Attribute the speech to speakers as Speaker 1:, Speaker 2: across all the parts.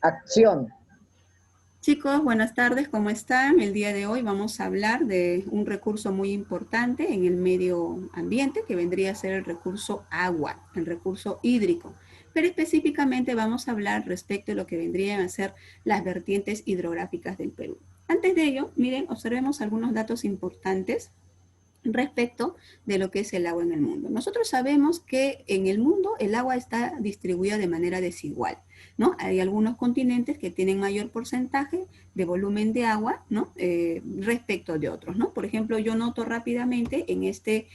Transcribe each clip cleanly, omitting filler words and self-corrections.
Speaker 1: Acción.
Speaker 2: Chicos, buenas tardes, ¿cómo están? El día de hoy vamos a hablar de un recurso muy importante en el medio ambiente que vendría a ser el recurso agua, el recurso hídrico. Pero específicamente vamos a hablar respecto a lo que vendrían a ser las vertientes hidrográficas del Perú. Antes de ello, miren, observemos algunos datos importantes respecto de lo que es el agua en el mundo. Nosotros sabemos que en el mundo el agua está distribuida de manera desigual, ¿no? Hay algunos continentes que tienen mayor porcentaje de volumen de agua, ¿no? Respecto de otros, ¿no? Por ejemplo, yo noto rápidamente en este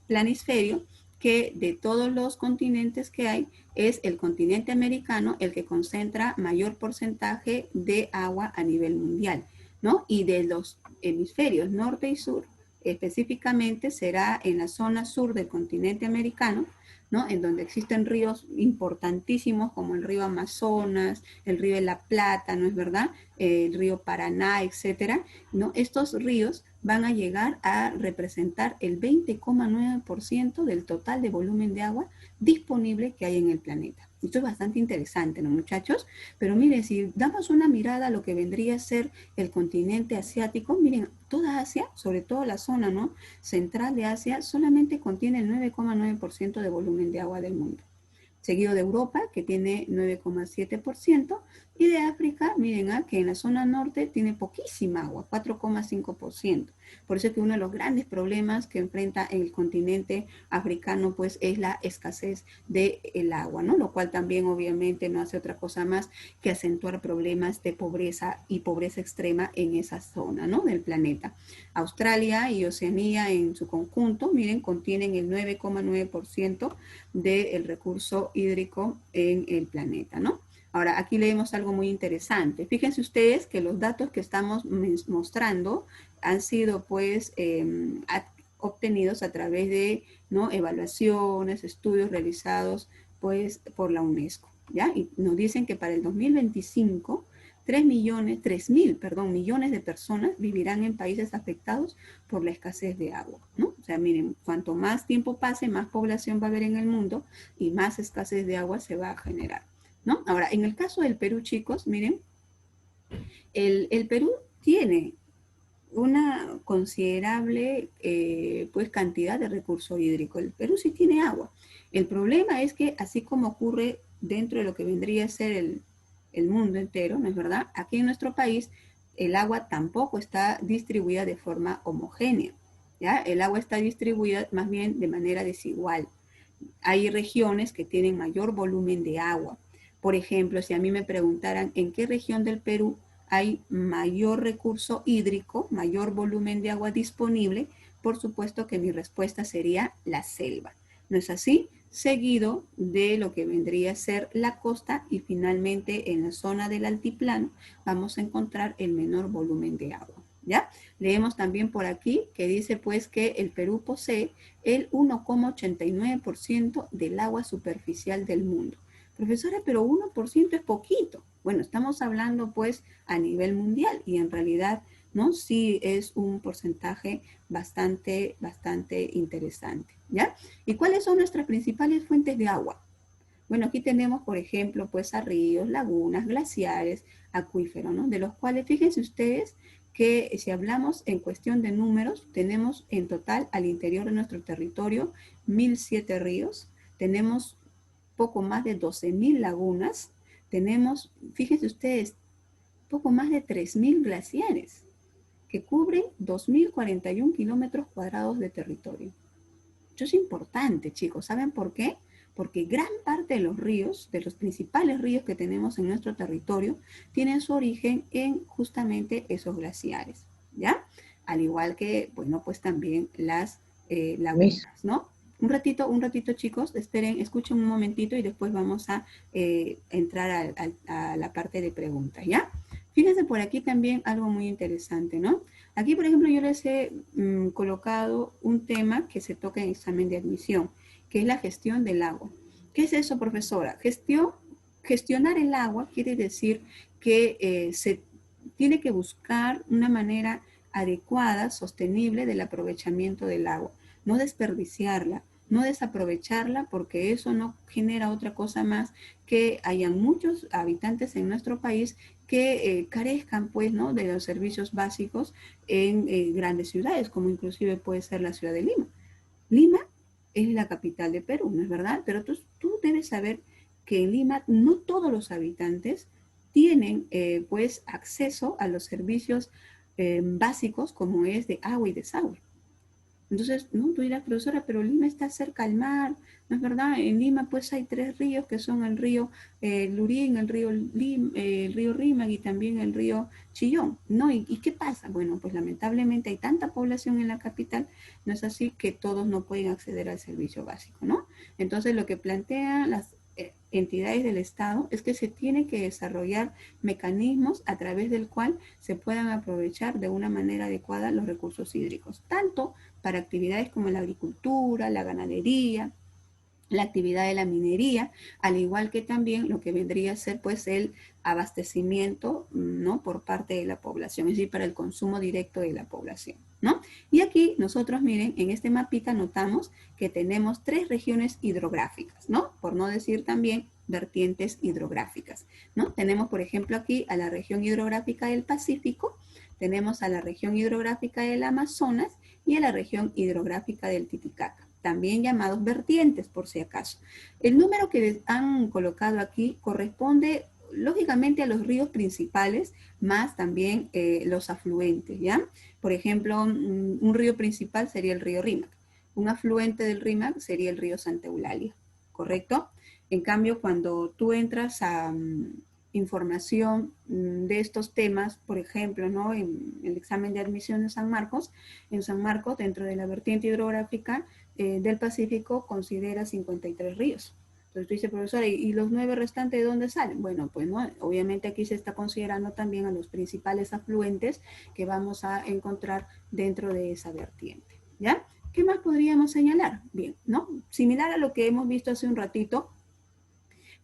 Speaker 2: planisferio que de todos los continentes que hay, es el continente americano el que concentra mayor porcentaje de agua a nivel mundial, ¿no? Y de los hemisferios norte y sur, específicamente será en la zona sur del continente americano, ¿no? En donde existen ríos importantísimos como el río Amazonas, el río de la Plata, ¿no es verdad? El río Paraná, etcétera, ¿no? Estos ríos van a llegar a representar el 20,9% del total de volumen de agua disponible que hay en el planeta. Esto es bastante interesante, ¿no, muchachos? Pero miren, si damos una mirada a lo que vendría a ser el continente asiático, miren, toda Asia, sobre todo la zona, ¿no?, central de Asia, solamente contiene el 9,9% de volumen de agua del mundo, seguido de Europa, que tiene 9,7%, y de África, miren, que en la zona norte tiene poquísima agua, 4,5%. Por eso es que uno de los grandes problemas que enfrenta el continente africano, pues, es la escasez del agua, ¿no? Lo cual también, obviamente, no hace otra cosa más que acentuar problemas de pobreza y pobreza extrema en esa zona, ¿no?, del planeta. Australia y Oceanía en su conjunto, miren, contienen el 9,9% del recurso hídrico en el planeta, ¿no? Ahora, aquí leemos algo muy interesante. Fíjense ustedes que los datos que estamos mostrando han sido, pues, obtenidos a través de, ¿no?, evaluaciones, estudios realizados, pues, por la UNESCO, ¿ya? Y nos dicen que para el 2025, 3.000 millones de personas vivirán en países afectados por la escasez de agua, ¿no? O sea, miren, cuanto más tiempo pase, más población va a haber en el mundo y más escasez de agua se va a generar, ¿no? Ahora, en el caso del Perú, chicos, miren, el Perú tiene una considerable pues cantidad de recurso hídrico. El Perú sí tiene agua. El problema es que así como ocurre dentro de lo que vendría a ser el mundo entero, ¿no es verdad? Aquí en nuestro país el agua tampoco está distribuida de forma homogénea, ¿ya? El agua está distribuida más bien de manera desigual. Hay regiones que tienen mayor volumen de agua. Por ejemplo, si a mí me preguntaran en qué región del Perú hay mayor recurso hídrico, mayor volumen de agua disponible, por supuesto que mi respuesta sería la selva. ¿No es así? Seguido de lo que vendría a ser la costa y finalmente en la zona del altiplano vamos a encontrar el menor volumen de agua, ¿ya? Leemos también por aquí que dice pues que el Perú posee el 1,89% del agua superficial del mundo. Profesora, pero 1% es poquito. Bueno, estamos hablando pues a nivel mundial y en realidad, ¿no?, sí es un porcentaje bastante interesante, ¿ya? ¿Y cuáles son nuestras principales fuentes de agua? Bueno, aquí tenemos, por ejemplo, pues a ríos, lagunas, glaciares, acuíferos, ¿no?, de los cuales, fíjense ustedes que si hablamos en cuestión de números, tenemos en total al interior de nuestro territorio 1.007 ríos, tenemos poco más de 12.000 lagunas, tenemos, fíjense ustedes, poco más de 3.000 glaciares que cubren 2.041 kilómetros cuadrados de territorio. Esto es importante, chicos. ¿Saben por qué? Porque gran parte de los ríos, de los principales ríos que tenemos en nuestro territorio, tienen su origen en justamente esos glaciares, ¿ya? Al igual que, bueno, pues también las lagunas, ¿no? Un ratito, chicos, esperen, escuchen un momentito y después vamos a entrar a la parte de preguntas, ¿ya? Fíjense por aquí también algo muy interesante, ¿no? Aquí, por ejemplo, yo les he colocado un tema que se toca en examen de admisión, que es la gestión del agua. ¿Qué es eso, profesora? Gestionar el agua quiere decir que se tiene que buscar una manera adecuada, sostenible del aprovechamiento del agua, no desperdiciarla, no desaprovecharla, porque eso no genera otra cosa más que hayan muchos habitantes en nuestro país que carezcan, pues, ¿no?, de los servicios básicos en grandes ciudades, como inclusive puede ser la ciudad de Lima. Lima es la capital de Perú, ¿no es verdad? Pero tú debes saber que en Lima no todos los habitantes tienen, pues, acceso a los servicios básicos como es de agua y desagüe. Entonces, no, tú dirás, profesora, pero Lima está cerca al mar, ¿no es verdad? En Lima pues hay 3 ríos que son el río Lurín, el río Rímac y también el río Chillón, ¿no? ¿Y qué pasa? Bueno, pues lamentablemente hay tanta población en la capital, no es así que todos no pueden acceder al servicio básico, ¿no? Entonces lo que plantean las entidades del Estado es que se tiene que desarrollar mecanismos a través del cual se puedan aprovechar de una manera adecuada los recursos hídricos, tanto para actividades como la agricultura, la ganadería, la actividad de la minería, al igual que también lo que vendría a ser pues el abastecimiento, ¿no?, por parte de la población, es decir, para el consumo directo de la población, ¿no? Y aquí nosotros, miren, en este mapita notamos que tenemos 3 regiones hidrográficas, ¿no? Por no decir también vertientes hidrográficas, ¿no? Tenemos, por ejemplo, aquí a la región hidrográfica del Pacífico, tenemos a la región hidrográfica del Amazonas y a la región hidrográfica del Titicaca, también llamados vertientes, por si acaso. El número que les han colocado aquí corresponde lógicamente a los ríos principales, más también los afluentes, ¿ya? Por ejemplo, un río principal sería el río Rímac. Un afluente del Rímac sería el río Santa Eulalia, ¿correcto? En cambio, cuando tú entras a información de estos temas, por ejemplo, ¿no?, en el examen de admisión de San Marcos, en San Marcos, dentro de la vertiente hidrográfica del Pacífico, considera 53 ríos. Entonces tú dices, profesora, ¿y los 9 restantes de dónde salen? Bueno, pues no, obviamente aquí se está considerando también a los principales afluentes que vamos a encontrar dentro de esa vertiente, ¿ya? ¿Qué más podríamos señalar? Bien, ¿no? Similar a lo que hemos visto hace un ratito,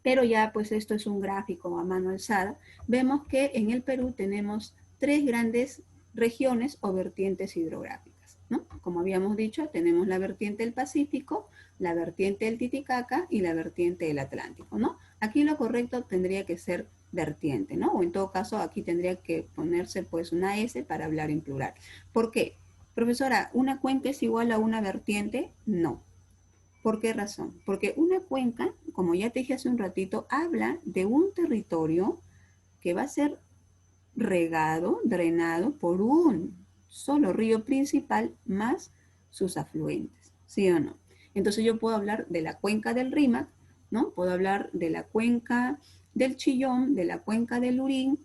Speaker 2: pero ya pues esto es un gráfico a mano alzada, vemos que en el Perú tenemos 3 grandes regiones o vertientes hidrográficas, ¿no? Como habíamos dicho, tenemos la vertiente del Pacífico, la vertiente del Titicaca y la vertiente del Atlántico, ¿no? Aquí lo correcto tendría que ser vertiente, ¿no? O en todo caso aquí tendría que ponerse pues una S para hablar en plural. ¿Por qué? Profesora, ¿una cuenca es igual a una vertiente? No. ¿Por qué razón? Porque una cuenca, como ya te dije hace un ratito, habla de un territorio que va a ser regado, drenado por un solo río principal más sus afluentes, ¿sí o no? Entonces yo puedo hablar de la cuenca del Rímac, ¿no? Puedo hablar de la cuenca del Chillón, de la cuenca del Lurín.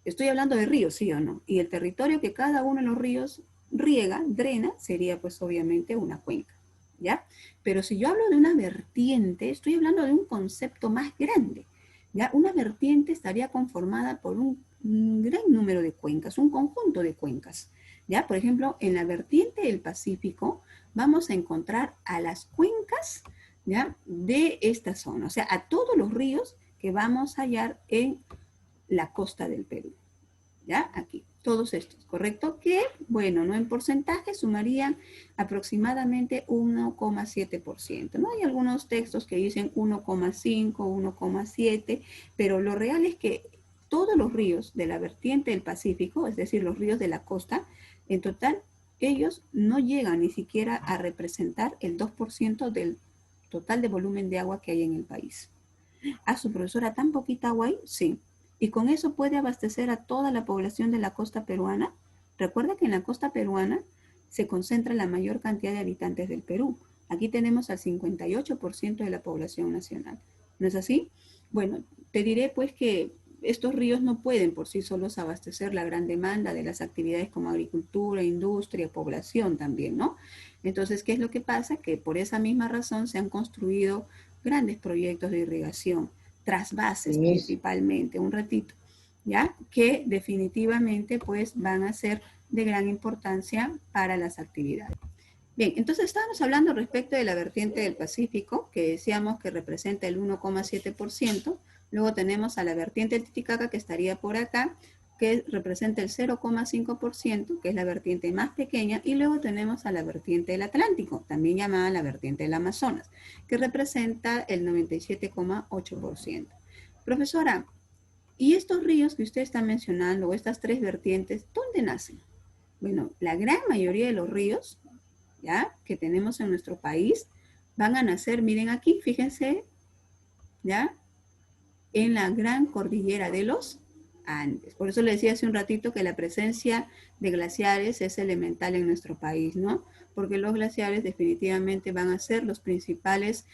Speaker 2: Estoy hablando de ríos, ¿sí o no? Y el territorio que cada uno de los ríos riega, drena, sería pues obviamente una cuenca, ¿ya? Pero si yo hablo de una vertiente, estoy hablando de un concepto más grande, ¿ya? Una vertiente estaría conformada por un gran número de cuencas, un conjunto de cuencas, ¿ya? Por ejemplo, en la vertiente del Pacífico vamos a encontrar a las cuencas, ¿ya?, de esta zona, o sea, a todos los ríos que vamos a hallar en la costa del Perú, ¿ya? Aquí, todos estos, ¿correcto? Que, bueno, no en porcentaje, sumarían aproximadamente 1,7%, ¿no? Hay algunos textos que dicen 1,5, 1,7, pero lo real es que todos los ríos de la vertiente del Pacífico, es decir, los ríos de la costa, en total, ellos no llegan ni siquiera a representar el 2% del total de volumen de agua que hay en el país. ¿A su profesora tan poquita agua hay? Sí. ¿Y con eso puede abastecer a toda la población de la costa peruana? Recuerda que en la costa peruana se concentra la mayor cantidad de habitantes del Perú. Aquí tenemos al 58% de la población nacional. ¿No es así? Bueno, te diré pues que estos ríos no pueden por sí solos abastecer la gran demanda de las actividades como agricultura, industria, población también, ¿no? Entonces, ¿qué es lo que pasa? Que por esa misma razón se han construido grandes proyectos de irrigación, trasvases principalmente, un ratito, ¿ya? Que definitivamente pues van a ser de gran importancia para las actividades. Bien, entonces estábamos hablando respecto de la vertiente del Pacífico, que decíamos que representa el 1,7%, luego tenemos a la vertiente del Titicaca que estaría por acá, que representa el 0,5%, que es la vertiente más pequeña, y luego tenemos a la vertiente del Atlántico, también llamada la vertiente del Amazonas, que representa el 97,8%. Profesora, ¿y estos ríos que usted está mencionando, o estas tres vertientes, dónde nacen? Bueno, la gran mayoría de los ríos, ¿ya?, que tenemos en nuestro país, van a nacer, miren aquí, fíjense, ¿ya?, en la gran cordillera de los Andes. Por eso le decía hace un ratito que la presencia de glaciares es elemental en nuestro país, ¿no? Porque los glaciares definitivamente van a ser los principales,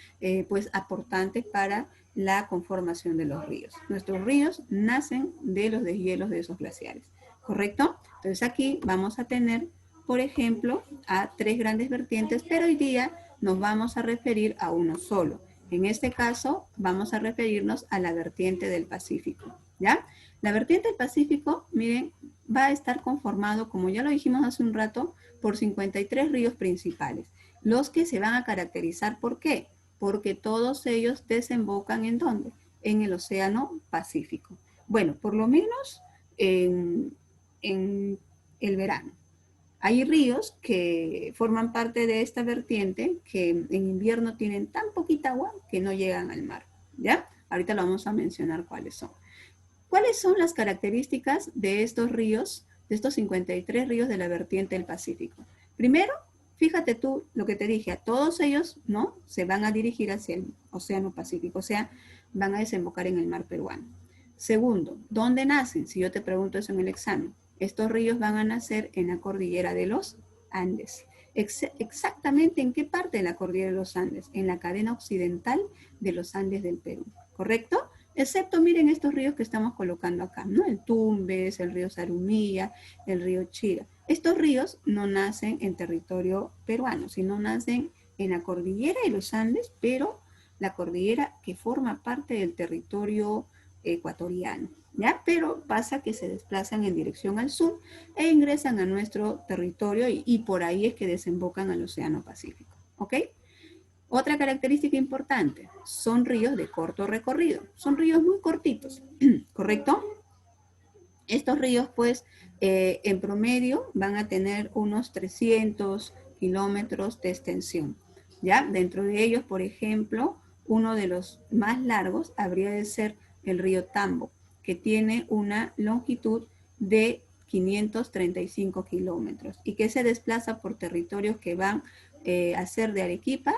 Speaker 2: pues, aportantes para la conformación de los ríos. Nuestros ríos nacen de los deshielos de esos glaciares, ¿correcto? Entonces aquí vamos a tener, por ejemplo, a tres grandes vertientes, pero hoy día nos vamos a referir a uno solo. En este caso, vamos a referirnos a la vertiente del Pacífico, ¿ya? La vertiente del Pacífico, miren, va a estar conformado, como ya lo dijimos hace un rato, por 53 ríos principales, los que se van a caracterizar, ¿por qué? Porque todos ellos desembocan ¿en dónde? En el Océano Pacífico. Bueno, por lo menos en el verano. Hay ríos que forman parte de esta vertiente que en invierno tienen tan poquita agua que no llegan al mar, ¿ya? Ahorita lo vamos a mencionar cuáles son. ¿Cuáles son las características de estos ríos, de estos 53 ríos de la vertiente del Pacífico? Primero, fíjate tú lo que te dije, a todos ellos, ¿no?, se van a dirigir hacia el Océano Pacífico, o sea, van a desembocar en el mar peruano. Segundo, ¿dónde nacen? Si yo te pregunto eso en el examen. Estos ríos van a nacer en la cordillera de los Andes. Exactamente en qué parte de la cordillera de los Andes, en la cadena occidental de los Andes del Perú, ¿correcto? Excepto, miren estos ríos que estamos colocando acá, ¿no? El Tumbes, el río Sarumía, el río Chira. Estos ríos no nacen en territorio peruano, sino nacen en la cordillera de los Andes, pero la cordillera que forma parte del territorio ecuatoriano, ¿ya? Pero pasa que se desplazan en dirección al sur e ingresan a nuestro territorio y por ahí es que desembocan al Océano Pacífico, ¿ok? Otra característica importante, son ríos de corto recorrido, son ríos muy cortitos, ¿correcto? Estos ríos, pues, en promedio van a tener unos 300 kilómetros de extensión, ¿ya? Dentro de ellos, por ejemplo, uno de los más largos habría de ser el río Tambo, que tiene una longitud de 535 kilómetros y que se desplaza por territorios que van a ser de Arequipa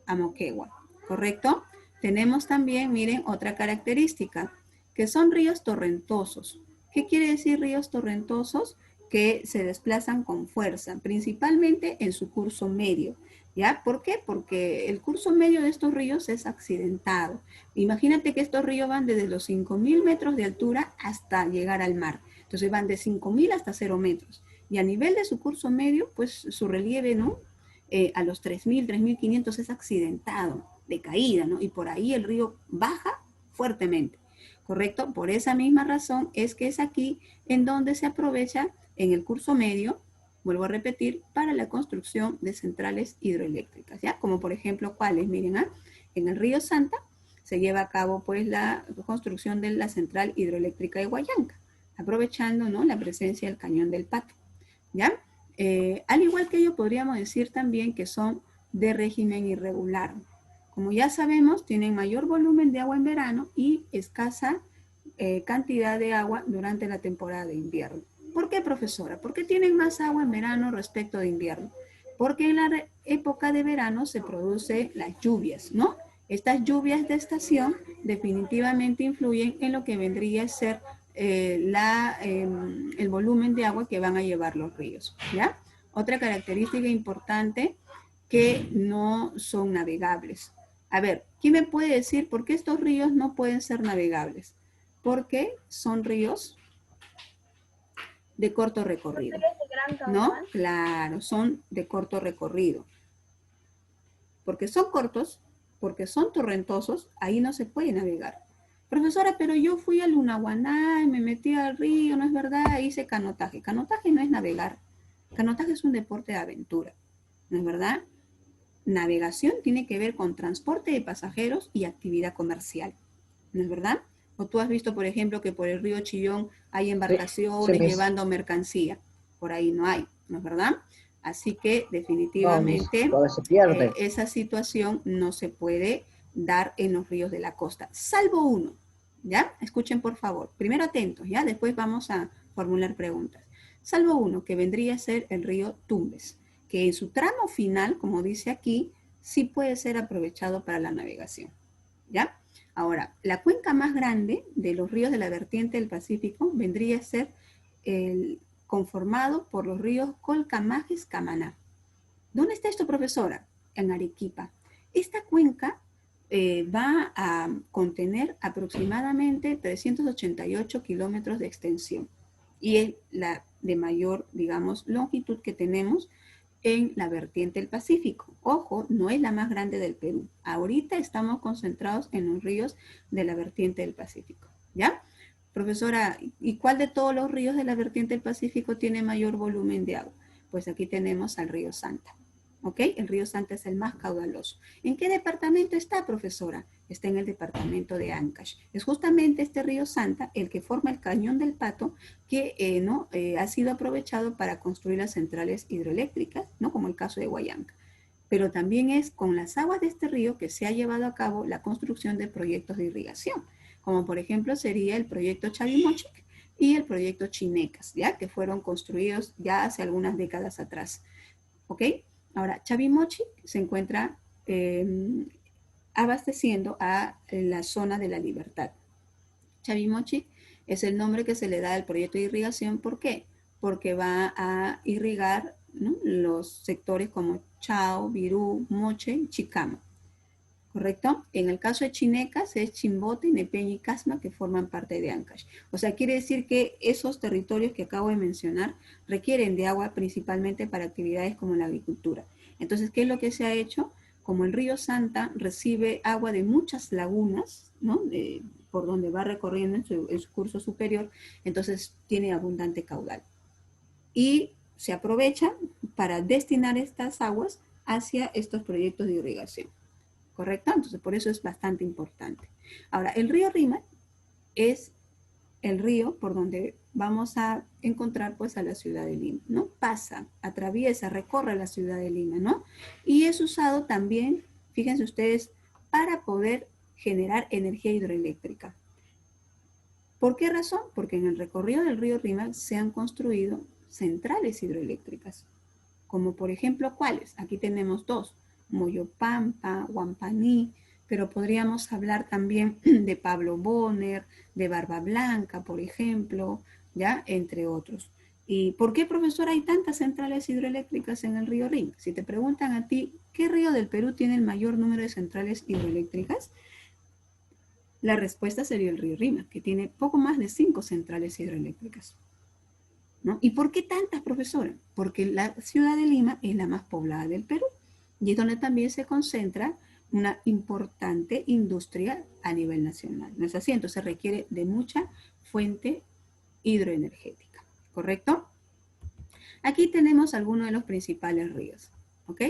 Speaker 2: a Moquegua, ¿correcto? Tenemos también, miren, otra característica, que son ríos torrentosos. ¿Qué quiere decir ríos torrentosos? Que se desplazan con fuerza, principalmente en su curso medio, ¿ya? ¿Por qué? Porque el curso medio de estos ríos es accidentado. Imagínate que estos ríos van desde los 5.000 metros de altura hasta llegar al mar. Entonces van de 5.000 hasta 0 metros. Y a nivel de su curso medio, pues su relieve, ¿no?, a los 3.000, 3.500 es accidentado, de caída, ¿no? Y por ahí el río baja fuertemente, ¿correcto? Por esa misma razón es que es aquí en donde se aprovecha en el curso medio, vuelvo a repetir, para la construcción de centrales hidroeléctricas, ¿ya? Como por ejemplo, ¿cuáles? Miren, en el río Santa se lleva a cabo pues la construcción de la central hidroeléctrica de Huallanca, aprovechando, ¿no?, la presencia del cañón del Pato, ¿ya? Al igual que ello, podríamos decir también que son de régimen irregular. Como ya sabemos, tienen mayor volumen de agua en verano y escasa cantidad de agua durante la temporada de invierno. ¿Por qué, profesora? ¿Por qué tienen más agua en verano respecto de invierno? Porque en la época de verano se producen las lluvias, ¿no? Estas lluvias de estación definitivamente influyen en lo que vendría a ser el volumen de agua que van a llevar los ríos, ¿ya? Otra característica importante, que no son navegables. A ver, ¿quién me puede decir por qué estos ríos no pueden ser navegables? Porque son ríos de corto recorrido, ¿no? Claro, son de corto recorrido. Porque son cortos, porque son torrentosos, ahí no se puede navegar. Profesora, pero yo fui a Lunahuaná y me metí al río, ¿no es verdad? Hice canotaje. Canotaje no es navegar. Canotaje es un deporte de aventura, ¿no es verdad? Navegación tiene que ver con transporte de pasajeros y actividad comercial, ¿no es verdad? O tú has visto, por ejemplo, que por el río Chillón hay
Speaker 1: Sí, sí,
Speaker 2: embarcaciones
Speaker 1: mis.
Speaker 2: llevando mercancía. Por ahí no hay, ¿no es verdad? Así que
Speaker 1: No, mis.
Speaker 2: definitivamente
Speaker 1: Todavía se pierde.
Speaker 2: esa situación no se puede dar en los ríos de la costa, salvo uno, ¿ya? Escuchen por favor. Primero atentos, ¿ya? Después vamos a formular preguntas. Salvo uno, que vendría a ser el río Tumbes, que en su tramo final, como dice aquí, sí puede ser aprovechado para la navegación, ¿ya? Ahora, la cuenca más grande de los ríos de la vertiente del Pacífico vendría a ser el conformado por los ríos Colcamajes, Camaná. ¿Dónde está esto, profesora? En Arequipa. Esta cuenca va a contener aproximadamente 388 kilómetros de extensión y es la de mayor, digamos, longitud que tenemos en la vertiente del Pacífico. Ojo, no es la más grande del Perú. Ahorita estamos concentrados en los ríos de la vertiente del Pacífico. ¿Ya? Profesora, ¿y cuál de todos los ríos de la vertiente del Pacífico tiene mayor volumen de agua? Pues aquí tenemos al río Santa. ¿Ok? El río Santa es el más caudaloso. ¿En qué departamento está, profesora? Está en el departamento de Ancash. Es justamente este río Santa el que forma el cañón del Pato que ha sido aprovechado para construir las centrales hidroeléctricas, ¿no? Como el caso de Huallanca. Pero también es con las aguas de este río que se ha llevado a cabo la construcción de proyectos de irrigación, como por ejemplo sería el proyecto Chavimochic y el proyecto Chinecas, ¿ya? Que fueron construidos ya hace algunas décadas atrás. ¿Ok? Ahora, Chavimochic se encuentra abasteciendo a la zona de la Libertad. Chavimochic es el nombre que se le da al proyecto de irrigación. ¿Por qué? Porque va a irrigar, ¿no?, los sectores como Chao, Virú, Moche y Chicama. ¿Correcto? En el caso de Chinecas es Chimbote, Nepeña y Casma que forman parte de Ancash. O sea, quiere decir que esos territorios que acabo de mencionar requieren de agua principalmente para actividades como la agricultura. Entonces, ¿qué es lo que se ha hecho? Como el río Santa recibe agua de muchas lagunas, ¿no? Por donde va recorriendo en su curso superior, entonces tiene abundante caudal. Y se aprovecha para destinar estas aguas hacia estos proyectos de irrigación. ¿Correcto? Entonces, por eso es bastante importante. Ahora, el río Rímac es el río por donde vamos a encontrar pues a la ciudad de Lima, ¿no? Pasa, atraviesa, recorre la ciudad de Lima, ¿no? Y es usado también, fíjense ustedes, para poder generar energía hidroeléctrica. ¿Por qué razón? Porque en el recorrido del río Rímac se han construido centrales hidroeléctricas, como por ejemplo, ¿cuáles? Aquí tenemos dos, Moyopampa, Huampaní, pero podríamos hablar también de Pablo Bonner, de Barba Blanca, por ejemplo, ¿ya? Entre otros. ¿Y por qué, profesor, hay tantas centrales hidroeléctricas en el río Rin? Si te preguntan a ti, ¿qué río del Perú tiene el mayor número de centrales hidroeléctricas? La respuesta sería el río Rima, que tiene poco más de 5 centrales hidroeléctricas. ¿No? ¿Y por qué tantas, profesora? Porque la ciudad de Lima es la más poblada del Perú y es donde también se concentra una importante industria a nivel nacional. ¿No es así? Entonces requiere de mucha fuente hidroenergética, ¿correcto? Aquí tenemos algunos de los principales ríos, ¿ok?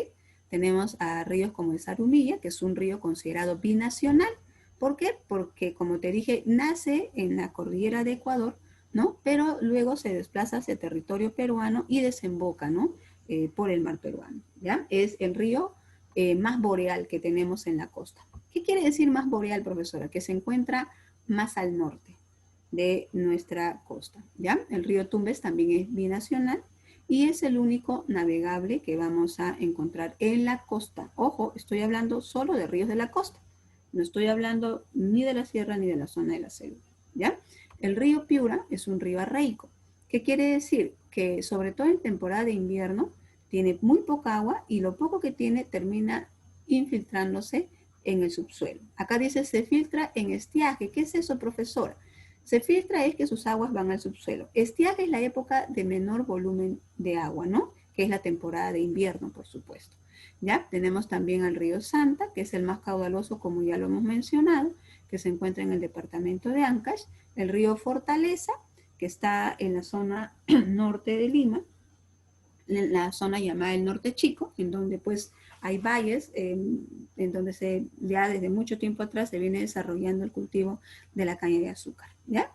Speaker 2: Tenemos a ríos como el Zarumilla, que es un río considerado binacional. ¿Por qué? Porque, como te dije, nace en la cordillera de Ecuador, ¿no? Pero luego se desplaza hacia territorio peruano y desemboca, ¿no? Por el mar peruano, ¿ya? Es el río más boreal que tenemos en la costa. ¿Qué quiere decir más boreal, profesora? Que se encuentra más al norte de nuestra costa, ¿ya? El río Tumbes también es binacional y es el único navegable que vamos a encontrar en la costa. Ojo, estoy hablando solo de ríos de la costa. No estoy hablando ni de la sierra ni de la zona de la selva, ¿ya? El río Piura es un río arreico. ¿Qué quiere decir? Que sobre todo en temporada de invierno tiene muy poca agua y lo poco que tiene termina infiltrándose en el subsuelo. Acá dice se filtra en estiaje. ¿Qué es eso, profesora? Se filtra es que sus aguas van al subsuelo. Estiaje es la época de menor volumen de agua, ¿no? Que es la temporada de invierno, por supuesto. ¿Ya? Tenemos también al río Santa, que es el más caudaloso, como ya lo hemos mencionado, que se encuentra en el departamento de Ancash. El río Fortaleza, que está en la zona norte de Lima. la zona llamada el Norte Chico, en donde pues hay valles, en donde ya desde mucho tiempo atrás se viene desarrollando el cultivo de la caña de azúcar, ¿ya?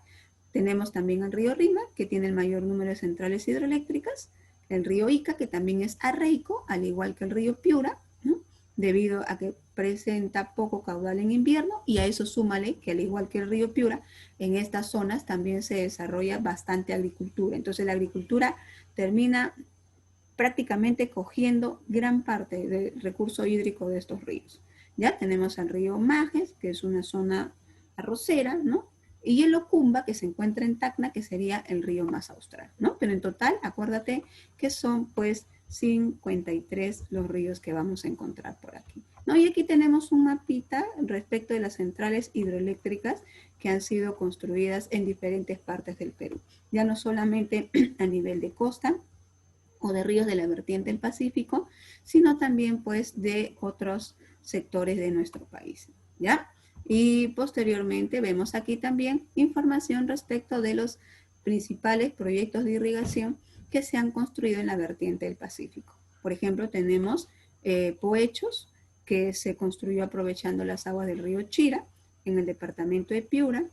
Speaker 2: Tenemos también el río Rima, que tiene el mayor número de centrales hidroeléctricas, el río Ica, que también es arreico, al igual que el río Piura, ¿no? Debido a que presenta poco caudal en invierno, y a eso súmale que al igual que el río Piura, en estas zonas también se desarrolla bastante agricultura. Entonces la agricultura termina prácticamente cogiendo gran parte del recurso hídrico de estos ríos. Ya tenemos al río Majes, que es una zona arrocera, ¿no? Y el Ocumba, que se encuentra en Tacna, que sería el río más austral, ¿no? Pero en total, acuérdate que son pues 53 los ríos que vamos a encontrar por aquí, ¿no? Y aquí tenemos un mapita respecto de las centrales hidroeléctricas que han sido construidas en diferentes partes del Perú, ya no solamente a nivel de costa o de ríos de la vertiente del Pacífico, sino también pues de otros sectores de nuestro país, ¿ya? Y posteriormente vemos aquí también información respecto de los principales proyectos de irrigación que se han construido en la vertiente del Pacífico. Por ejemplo, tenemos Poechos, que se construyó aprovechando las aguas del río Chira, en el departamento de Piura.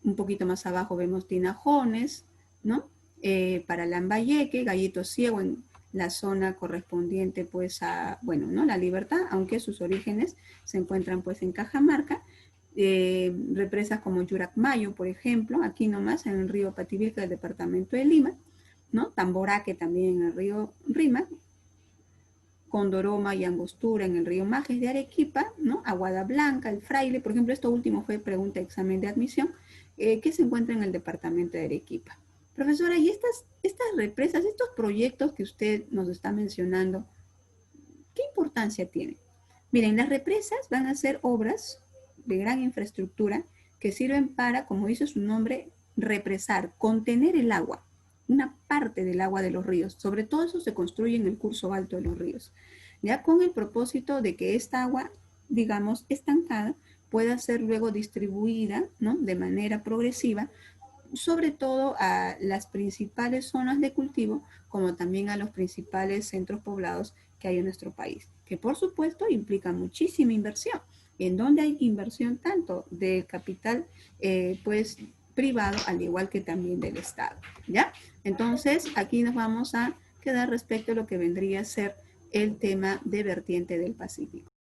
Speaker 2: Un poquito más abajo vemos Tinajones, ¿no? Para Lambayeque, Gallito Ciego en la zona correspondiente pues a, bueno, ¿no? La Libertad, aunque sus orígenes se encuentran pues en Cajamarca. Represas como Yuracmayo, por ejemplo, aquí nomás en el río Pativilca del departamento de Lima, ¿no? Tamboraque también en el río Rima, Condoroma y Angostura en el río Majes de Arequipa, ¿no? Aguada Blanca, el Fraile, por ejemplo, esto último fue pregunta de examen de admisión, que se encuentra en el departamento de Arequipa. Profesora, ¿y estas represas, estos proyectos que usted nos está mencionando, qué importancia tienen? Miren, las represas van a ser obras de gran infraestructura que sirven para, como dice su nombre, represar, contener el agua, una parte del agua de los ríos. Sobre todo eso se construye en el curso alto de los ríos, ya con el propósito de que esta agua, digamos, estancada, pueda ser luego distribuida, ¿no? De manera progresiva, sobre todo a las principales zonas de cultivo, como también a los principales centros poblados que hay en nuestro país, que por supuesto implica muchísima inversión, en donde hay inversión tanto de capital pues privado, al igual que también del Estado, ¿ya? Entonces, aquí nos vamos a quedar respecto a lo que vendría a ser el tema de vertiente del Pacífico.